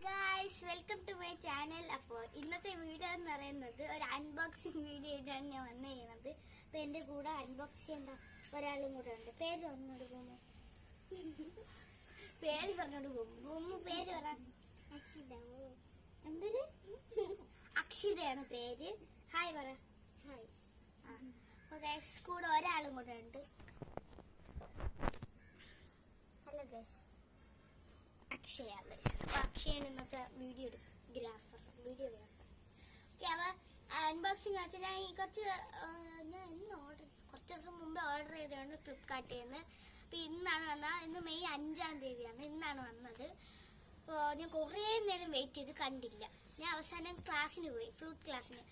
Guys, welcome to my channel. അപ്പോൾ ഇന്നത്തെ video എന്ന് പറയുന്നത് ഒരു അൺബോക്സിങ് വീഡിയോ ആയിട്ടാണ് ഞാൻ വന്നു ചെയ്യുന്നത്. അപ്പോൾ എൻ്റെ കൂടെ അൺബോക്സ് ചെയ്യേണ്ട ഒരാളും കൂടെ ഉണ്ട്. പേര് പറഞ്ഞോട് പോകുമോ? പേര് പറഞ്ഞോട് പോകുമോ? പേര് പറ. എന്തൊരു അക്ഷിതയാണ് പേര്. ഹായ് പറ. ഹായ്. അപ്പോൾ ഗൈസ്, കൂടെ ഒരാളും കൂടെ ഉണ്ട്. Hello guys, Akshaya. അപ്പൊ അക്ഷയാണ് ഇന്നത്തെ വീഡിയോഗ്രാഫർ. ഓക്കെ, അപ്പൊ അൺബോക്സിങ് വെച്ചാൽ ഞാൻ കുറച്ച് ദിവസം മുമ്പ് ഓർഡർ ചെയ്തതാണ് ഫ്ലിപ്കാർട്ടിൽ നിന്ന്. അപ്പൊ ഇന്നാണ് വന്നത്. ഇന്ന് മെയ് 5-ാം തീയതിയാണ്. ഇന്നാണ് വന്നത്. അപ്പോൾ ഞാൻ കുറേ നേരം വെയിറ്റ് ചെയ്ത് കണ്ടില്ല. ഞാൻ അവസാനം ക്ലാസ്സിന് പോയി, ഫ്ലൂട്ട് ക്ലാസ്സിന്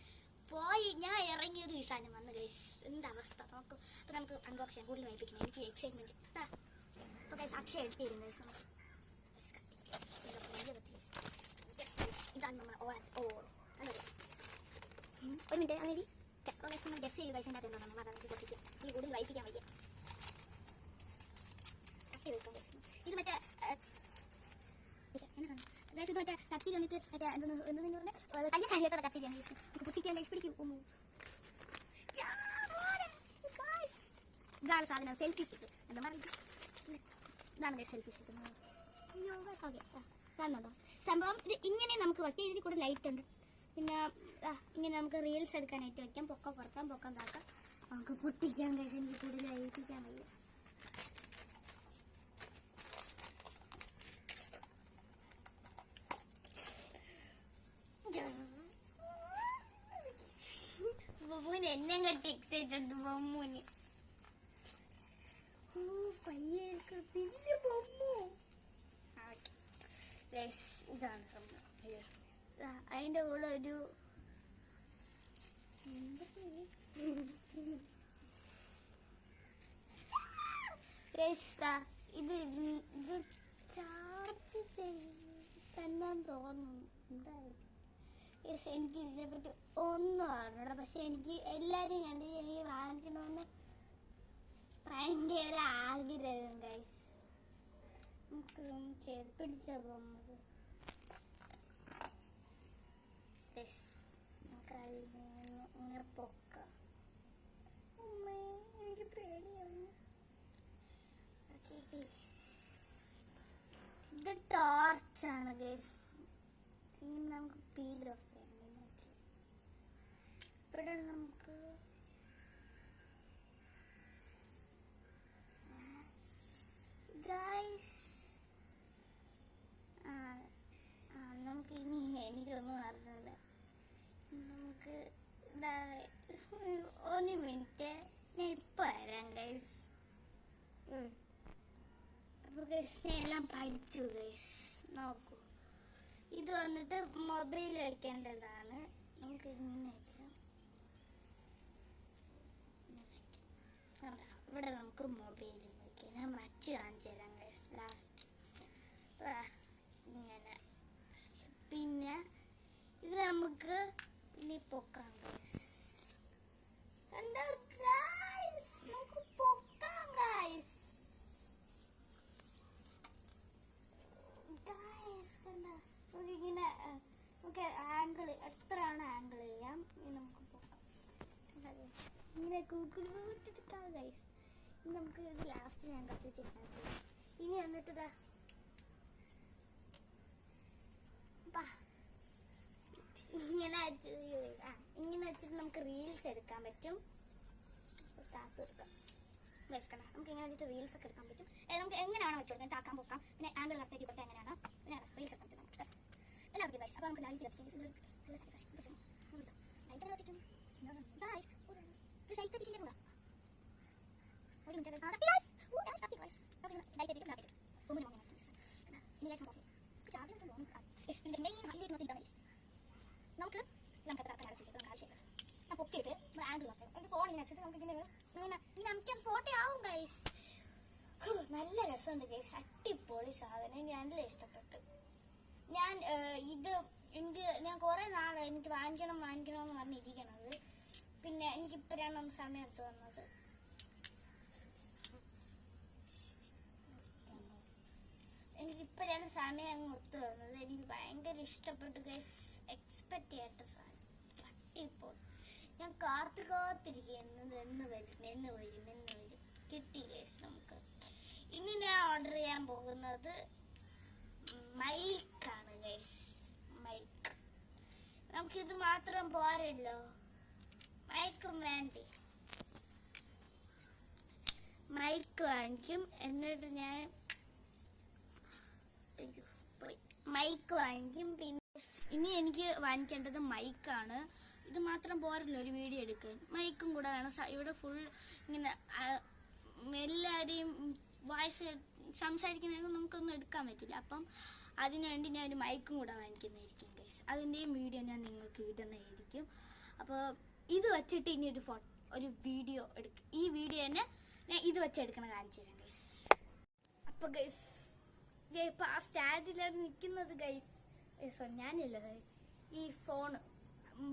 പോയി. ഞാൻ ഇറങ്ങിയൊരു ഈ സാധനം വന്ന് ഗൈസ്, എന്താ അവസ്ഥ നോക്കും. അപ്പൊ നമുക്ക് അൺബോക്സ് ചെയ്യാൻ കൂടുതൽ വായിപ്പിക്കണം. എനിക്ക് എക്സൈറ്റ്മെന്റ്. അപ്പൊ ഗൈസ്, അക്ഷയ എടുത്തിരുന്നു. ഒരു മിനിറ്റ് അങ്ങനെ ഗസ് ചെയ്യുക. ഈ കൂടുതൽ വായിപ്പിക്കാൻ വയ്യ. ഇത് മറ്റേ മറ്റേ കത്തി വന്നിട്ട് മറ്റേ കയ്യ കാര്യത്തോടെ കത്തി പൊട്ടിക്കാൻ പിടിക്കും. ഇതാണ് സാധനം, സെൽഫി സ്റ്റിക്ക്. എന്താ പറയുക, ഇതാണ് സെൽഫി സ്റ്റിക്ക്. കാണുന്നുണ്ടോ സംഭവം? ഇത് ഇങ്ങനെ നമുക്ക് വയ്ക്കാം. ഇതിൽ കൂടെ ലൈറ്റ് ഉണ്ട്. പിന്നെ ഇങ്ങനെ നമുക്ക് റീൽസ് എടുക്കാനായിട്ട് വയ്ക്കാം. പൊക്കം കുറക്കാം, പൊക്കം താക്കാം. നമുക്ക് പൊട്ടിക്കാൻ കഴിയും. എനിക്ക് കൂടുതൽ ലൈറ്റിക്കാൻ വയ്യ. ബൊമ്മൂന് എന്നെ കട്ടി എക്സൈറ്റഡ്. ബൊമ്മൂന് പയ്യെ വലിയ ബൊമ്മു. ഇതാണ് സംഭവം. അതിന്റെ കൂടെ ഒരു ഇത് ചാർജ് തന്നെ തോന്നുന്നു. എന്തായാലും എനിക്ക് ഇതിനെപ്പറ്റി ഒന്നും അറിഞ്ഞൂടാ. പക്ഷെ എനിക്ക് എല്ലാവരും കണ്ട് എനിക്ക് വാങ്ങിക്കണമെന്ന് ഭയങ്കര ആഗ്രഹം ഗൈസ്. നമുക്ക് പിടിച്ച പോകുന്നത് ഇങ്ങനെ പൊക്കാം. എനിക്ക് പേടിയാണ്. ഇത് ടോർച്ചാണ് ഗൈസ്. നമുക്ക് പീൽ ഓഫ് ചെയ്യാൻ ഇവിടെ നമുക്ക് ഗൈസ് നമുക്ക് ഇനി എനിക്കൊന്നും അറിഞ്ഞില്ല. നമുക്ക് ഒരു മിനിറ്റ്, ഞാൻ ഇപ്പൊ വരാം ഗൈസ്. അപ്പൊ ഗൈസ്, ഞാൻ എല്ലാം പഠിച്ചു ഗൈസ്. നോക്കൂ, ഇത് വന്നിട്ട് മൊബൈൽ വയ്ക്കേണ്ടതാണ്. നമുക്ക് ഇങ്ങനെ വയ്ക്കാം. ഇവിടെ നമുക്ക് മൊബൈൽ വയ്ക്കാം. ഞാൻ വച്ച് കാണിച്ചു തരാം ഗൈസ് ലാസ്റ്റ്. ഇങ്ങനെ. പിന്നെ ഇത് നമുക്ക് ഇനി പൊക്കാം ഗൈസ്. കണ്ടോ ഗൈസ്, നമുക്ക് പൊക്കാം ഗൈസ്. കണ്ടോ, നമുക്കിങ്ങനെ നമുക്ക് ആംഗിൾ എത്രയാണ് ആംഗിൾ ചെയ്യാം. ഇനി നമുക്ക് പൊക്കാം. ഇങ്ങനെ കൂക്കിട്ടാണ് ഗൈസ്. ഇനി നമുക്ക് ഇത് ലാസ്റ്റ് ഞാൻ കത്തിച്ച് കാണിച്ചു. ഇനി എന്നിട്ട് ഇങ്ങനെ വെച്ചിട്ട് നമുക്ക് റീൽസ് എടുക്കാൻ പറ്റും. നമുക്ക് ഇങ്ങനെ വെച്ചിട്ട് റീൽസ് ഒക്കെ എടുക്കാൻ പറ്റും. നമുക്ക് എങ്ങനെയാണോ വെച്ചു കൊടുക്കാൻ, താക്കാൻ പൊക്കാം. പിന്നെ ആംഗിൾ കറക്റ്റ് കൊടുത്താൽ എങ്ങനെയാണ് റീൽസ് ഒക്കെ നമുക്ക് എല്ലാവർക്കും ഗൈസ്. അപ്പോൾ നമുക്ക് ലൈറ്റ് കത്തിക്കും. ലൈറ്റ് കത്തിക്കും കൂടാ. ഒരു മിനിറ്റ് നമുക്ക് പൊക്കിയിട്ട് ആംഗിൾ നോക്കാം. ഫോൺ ഇങ്ങനെ വെച്ചിട്ട് നമുക്ക് ഇങ്ങനെ നമുക്ക് ഫോട്ടോ ആവും ഗൈസ്. നല്ല രസമുണ്ട് ഗൈസ്. അടിപൊളി സാധനം. എനിക്ക് നല്ല ഇഷ്ടപ്പെട്ടു. ഞാൻ കുറെ നാളായി എനിക്ക് വാങ്ങിക്കണം എന്ന് പറഞ്ഞിരിക്കണത്. പിന്നെ എനിക്കിപ്പോഴാണ് സമയത്ത് വന്നത്. എനിക്ക് ഇപ്പോഴാണ് സമയം അങ്ങ് ഒത്തു വന്നത്. എനിക്ക് ഭയങ്കര ഇഷ്ടപ്പെട്ടു ഗൈസ്. എക്സ്പെക്ട് ചെയ്യാത്ത സാധനം ഇപ്പോൾ ഞാൻ കാത്തിരിക്കുന്നത് എന്ന് വരും കിട്ടി ഗൈസ്. നമുക്ക് ഇനി ഞാൻ ഓർഡർ ചെയ്യാൻ പോകുന്നത് മൈക്കാണ് ഗൈസ്. മൈക്ക് നമുക്കിത് മാത്രം പോരല്ലോ, മൈക്കും വേണ്ടി. മൈക്ക് വാങ്ങിക്കും. എന്നിട്ട് ഞാൻ മൈക്ക് വാങ്ങിക്കും. പിന്നെ ഇനി എനിക്ക് വാങ്ങിക്കേണ്ടത് മൈക്കാണ്. ഇത് മാത്രം പോരല്ലോ ഒരു വീഡിയോ എടുക്കാൻ, മൈക്കും കൂടെ വേണം. ഇവിടെ ഫുൾ ഇങ്ങനെ എല്ലാവരെയും വോയിസ് സംസാരിക്കുന്നതൊന്നും നമുക്കൊന്നും എടുക്കാൻ പറ്റില്ല. അപ്പം അതിനുവേണ്ടി ഞാൻ ഒരു മൈക്കും കൂടെ വാങ്ങിക്കുന്നതായിരിക്കും ഗൈസ്. അതിൻ്റെയും വീഡിയോ ഞാൻ നിങ്ങൾക്ക് ഇടുന്നതായിരിക്കും. അപ്പോൾ ഇത് വെച്ചിട്ട് ഇനി ഒരു വീഡിയോ എടുക്കും. ഈ വീഡിയോ തന്നെ ഞാൻ ഇത് വെച്ചെടുക്കണം, കാണിച്ചു തരാം ഗൈസ്. അപ്പോൾ ഗൈസ് ഇപ്പം ആ സ്റ്റാൻഡിലാണ് നിൽക്കുന്നത് ഗൈസ്. ഞാനില്ല, ഈ ഫോണ്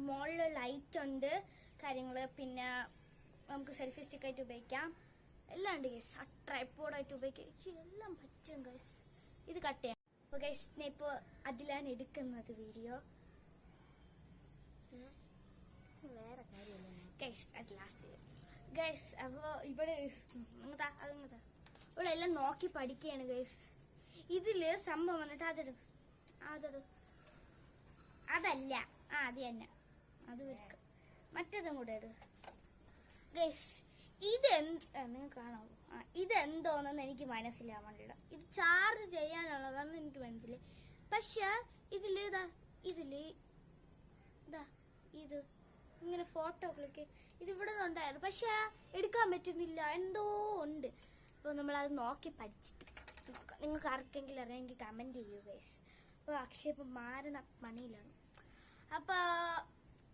മുകളിൽ ലൈറ്റ് ഉണ്ട്, കാര്യങ്ങൾ. പിന്നെ നമുക്ക് സെൽഫി സ്റ്റിക്കായിട്ട് ഉപയോഗിക്കാം, എല്ലാം ഉണ്ട് ഗൈസ്. ട്രൈപ്പോഡായിട്ട് ഉപയോഗിക്കാം, എല്ലാം പറ്റും ഗൈസ്. ഇത് കട്ട് ചെയ്യാം. അപ്പോൾ ഗൈസ് ഞാൻ ഇപ്പോൾ അതിലാണ് എടുക്കുന്നത് വീഡിയോ. വേറെ കാര്യമില്ല ഗൈസ്, അത് ലാസ്റ്റ് ഗൈസ്. അപ്പോൾ ഇവിടെ ഇവിടെ എല്ലാം നോക്കി പഠിക്കുകയാണ് ഗൈസ്. ഇതില് സംഭവം വന്നിട്ട് അതല്ല, അത് തന്നെ, അത് വരും. മറ്റേതും കൂടെ ഇട് ഗൈസ്. നിങ്ങൾക്ക് കാണാവോ? ഇതെന്തോന്നെന്ന് എനിക്ക് മനസ്സിലാവാനില്ല. ഇത് ചാർജ് ചെയ്യാനുള്ളതാണെന്ന് എനിക്ക് മനസ്സിലായി. പക്ഷെ ഇത് ഇങ്ങനെ ഫോട്ടോ ക്ലിക്ക് ഇതിവിടെ നിന്നുണ്ടായിരുന്നു, പക്ഷെ എടുക്കാൻ പറ്റുന്നില്ല, എന്തോ ഉണ്ട്. അപ്പോൾ നമ്മളത് നോക്കി പഠിച്ചിട്ട് നിങ്ങൾക്ക് ആർക്കെങ്കിലും അറിയാമെങ്കിൽ കമൻറ്റ് ചെയ്യൂ ഗൈസ്. അപ്പോൾ അക്ഷയ് ഇപ്പം മാരണ പണിയിലാണ്. അപ്പോൾ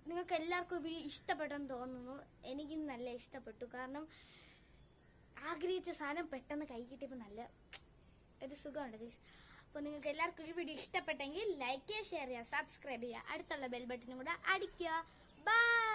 നിങ്ങൾക്ക് എല്ലാവർക്കും വീഡിയോ ഇഷ്ടപ്പെട്ടെന്ന് തോന്നുന്നു. എനിക്കും നല്ല ഇഷ്ടപ്പെട്ടു. കാരണം ആഗ്രഹിച്ച സാധനം പെട്ടെന്ന് കൈ കിട്ടിയപ്പോൾ നല്ല ഒരു സുഖമുണ്ട് ഗൈസ്. അപ്പോൾ നിങ്ങൾക്ക് എല്ലാവർക്കും ഈ വീഡിയോ ഇഷ്ടപ്പെട്ടെങ്കിൽ ലൈക്ക് ചെയ്യുക, ഷെയർ ചെയ്യുക, സബ്സ്ക്രൈബ് ചെയ്യുക, അടുത്തുള്ള ബെൽ ബട്ടനും കൂടെ അടിക്കുക. ബൈ.